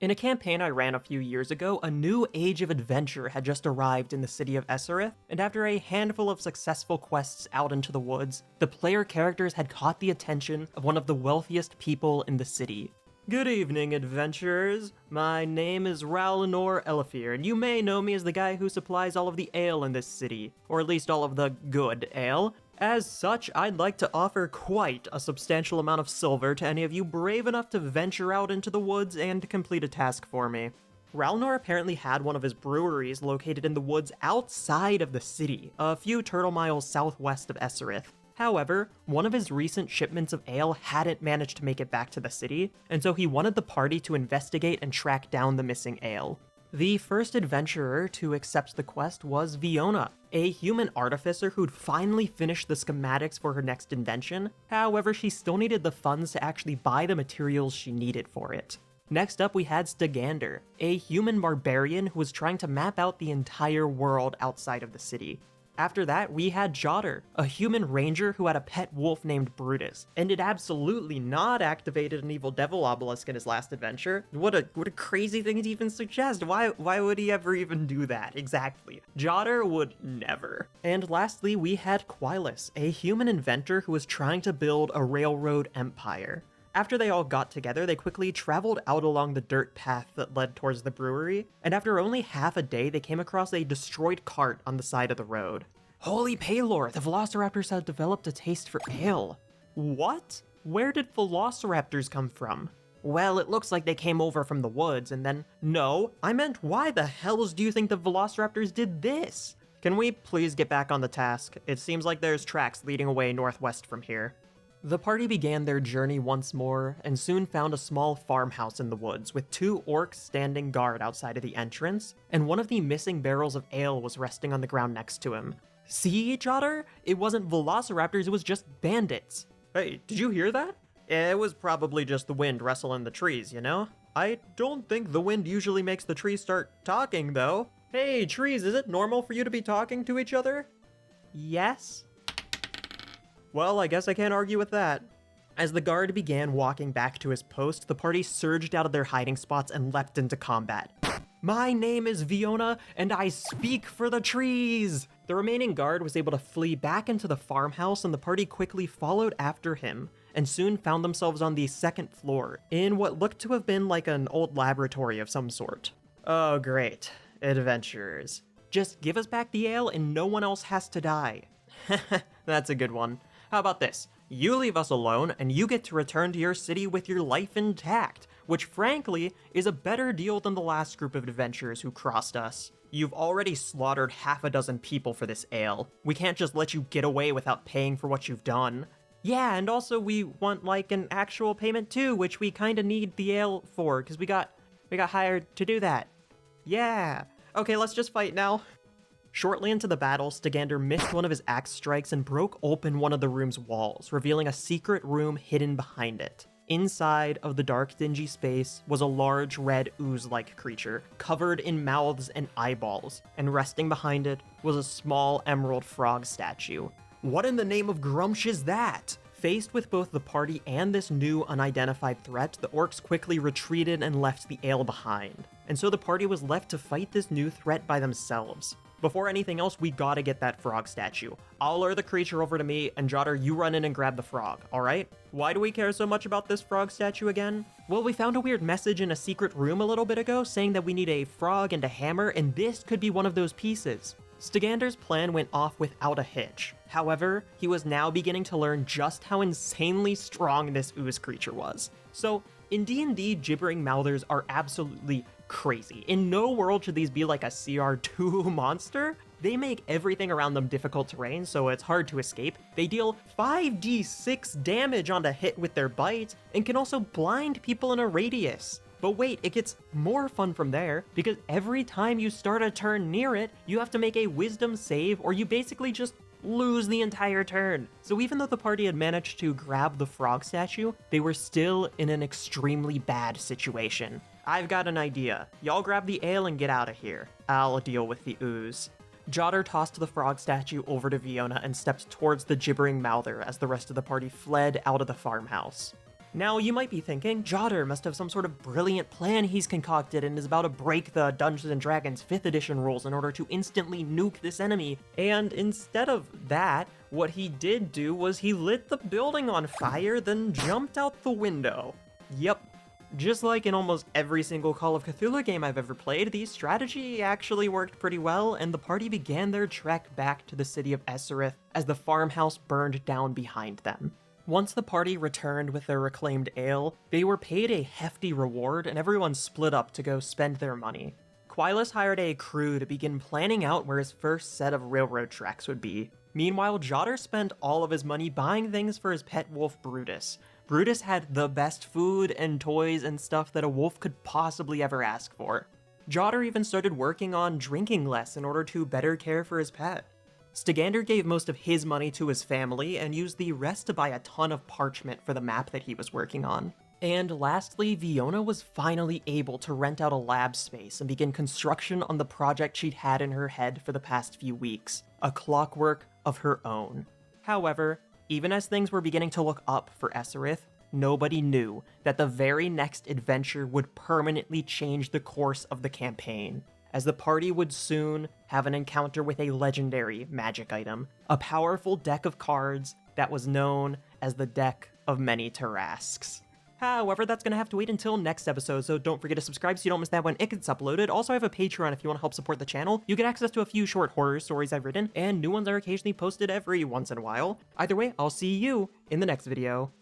In a campaign I ran a few years ago, a new age of adventure had just arrived in the city of Eserith, and after a handful of successful quests out into the woods, the player characters had caught the attention of one of the wealthiest people in the city. Good evening, adventurers. My name is Ralnor Elefir, and you may know me as the guy who supplies all of the ale in this city, or at least all of the good ale. As such, I'd like to offer quite a substantial amount of silver to any of you brave enough to venture out into the woods and complete a task for me. Ralnor apparently had one of his breweries located in the woods outside of the city, a few turtle miles southwest of Eserith. However, one of his recent shipments of ale hadn't managed to make it back to the city, and so he wanted the party to investigate and track down the missing ale. The first adventurer to accept the quest was Fiona, a human artificer who'd finally finished the schematics for her next invention. However, she still needed the funds to actually buy the materials she needed for it. Next up, we had Stagander, a human barbarian who was trying to map out the entire world outside of the city. After that, we had Jotter, a human ranger who had a pet wolf named Brutus, and had absolutely not activated an evil devil obelisk in his last adventure. What a crazy thing to even suggest. Why would he ever even do that? Exactly. Jotter would never. And lastly, we had Quilus, a human inventor who was trying to build a railroad empire. After they all got together, they quickly traveled out along the dirt path that led towards the brewery, and after only half a day, they came across a destroyed cart on the side of the road. Holy Paylor, the velociraptors had developed a taste for ale. What? Where did velociraptors come from? Well, it looks like they came over from the woods, and then... No, I meant why the hells do you think the velociraptors did this? Can we please get back on the task? It seems like there's tracks leading away northwest from here. The party began their journey once more, and soon found a small farmhouse in the woods, with two orcs standing guard outside of the entrance, and one of the missing barrels of ale was resting on the ground next to him. See, Jotter? It wasn't velociraptors, it was just bandits. Hey, did you hear that? It was probably just the wind rustling the trees, you know? I don't think the wind usually makes the trees start talking, though. Hey, trees, is it normal for you to be talking to each other? Yes? Well, I guess I can't argue with that. As the guard began walking back to his post, the party surged out of their hiding spots and leapt into combat. My name is Fiona, and I speak for the trees! The remaining guard was able to flee back into the farmhouse, and the party quickly followed after him, and soon found themselves on the second floor, in what looked to have been like an old laboratory of some sort. Oh great, adventurers. Just give us back the ale and no one else has to die. That's a good one. How about this? You leave us alone, and you get to return to your city with your life intact, which frankly is a better deal than the last group of adventurers who crossed us. You've already slaughtered half a dozen people for this ale. We can't just let you get away without paying for what you've done. Yeah, and also we want like an actual payment too, which we kinda need the ale for, because we got hired to do that. Yeah. Okay, let's just fight now. Shortly into the battle, Stagander missed one of his axe strikes and broke open one of the room's walls, revealing a secret room hidden behind it. Inside of the dark, dingy space was a large red ooze-like creature, covered in mouths and eyeballs, and resting behind it was a small emerald frog statue. What in the name of Grumsh is that? Faced with both the party and this new unidentified threat, the orcs quickly retreated and left the ale behind. And so the party was left to fight this new threat by themselves. Before anything else, we gotta get that frog statue. I'll lure the creature over to me, and Jotter, you run in and grab the frog, alright? Why do we care so much about this frog statue again? Well, we found a weird message in a secret room a little bit ago saying that we need a frog and a hammer, and this could be one of those pieces. Stagander's plan went off without a hitch. However, he was now beginning to learn just how insanely strong this ooze creature was. So, in D&D, gibbering mouthers are absolutely crazy. In no world should these be like a CR2 monster. They make everything around them difficult terrain, so it's hard to escape. They deal 5d6 damage on a hit with their bite, and can also blind people in a radius. But wait, it gets more fun from there, because every time you start a turn near it, you have to make a wisdom save, or you basically just lose the entire turn. So even though the party had managed to grab the frog statue, they were still in an extremely bad situation. I've got an idea. Y'all grab the ale and get out of here. I'll deal with the ooze. Jotter tossed the frog statue over to Fiona and stepped towards the gibbering mouther as the rest of the party fled out of the farmhouse. Now, you might be thinking, Jodder must have some sort of brilliant plan he's concocted and is about to break the Dungeons & Dragons 5th edition rules in order to instantly nuke this enemy. And instead of that, what he did do was he lit the building on fire, then jumped out the window. Yep. Just like in almost every single Call of Cthulhu game I've ever played, the strategy actually worked pretty well, and the party began their trek back to the city of Eserith as the farmhouse burned down behind them. Once the party returned with their reclaimed ale, they were paid a hefty reward and everyone split up to go spend their money. Quilus hired a crew to begin planning out where his first set of railroad tracks would be. Meanwhile, Jodder spent all of his money buying things for his pet wolf Brutus. Brutus had the best food and toys and stuff that a wolf could possibly ever ask for. Jodder even started working on drinking less in order to better care for his pet. Stygander gave most of his money to his family and used the rest to buy a ton of parchment for the map that he was working on. And lastly, Fiona was finally able to rent out a lab space and begin construction on the project she'd had in her head for the past few weeks, a clockwork of her own. However, even as things were beginning to look up for Eserith, nobody knew that the very next adventure would permanently change the course of the campaign, as the party would soon have an encounter with a legendary magic item, a powerful deck of cards that was known as the Deck of Many Tarrasques. However, that's going to have to wait until next episode, so don't forget to subscribe so you don't miss that when it gets uploaded. Also, I have a Patreon if you want to help support the channel. You get access to a few short horror stories I've written, and new ones are occasionally posted every once in a while. Either way, I'll see you in the next video.